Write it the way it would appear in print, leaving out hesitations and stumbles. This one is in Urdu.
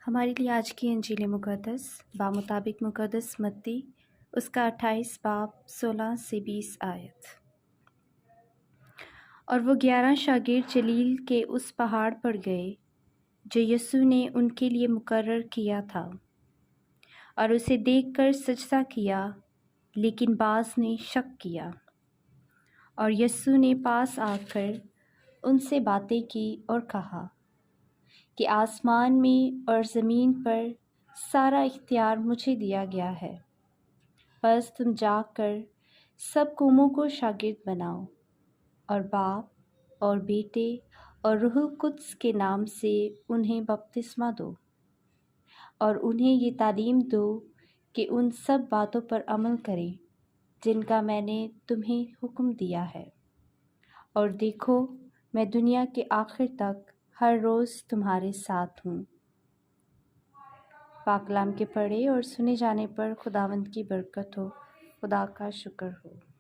ہمارے لیے آج کی انجیل مقدس بمطابق مقدس متی اس کا 28 باب 16 سے 20 آیت۔ اور وہ 11 شاگرد جلیل کے اس پہاڑ پر گئے جو یسوع نے ان کے لیے مقرر کیا تھا، اور اسے دیکھ کر سجدہ کیا، لیکن بعض نے شک کیا۔ اور یسوع نے پاس آ کر ان سے باتیں کی اور کہا کہ آسمان میں اور زمین پر سارا اختیار مجھے دیا گیا ہے، بس تم جا کر سب قوموں کو شاگرد بناؤ، اور باپ اور بیٹے اور روح القدس کے نام سے انہیں بپتسمہ دو، اور انہیں یہ تعلیم دو کہ ان سب باتوں پر عمل کریں جن کا میں نے تمہیں حکم دیا ہے، اور دیکھو میں دنیا کے آخر تک ہر روز تمہارے ساتھ ہوں۔ پاک کلام کے پڑھے اور سنے جانے پر خداوند کی برکت ہو۔ خدا کا شکر ہو۔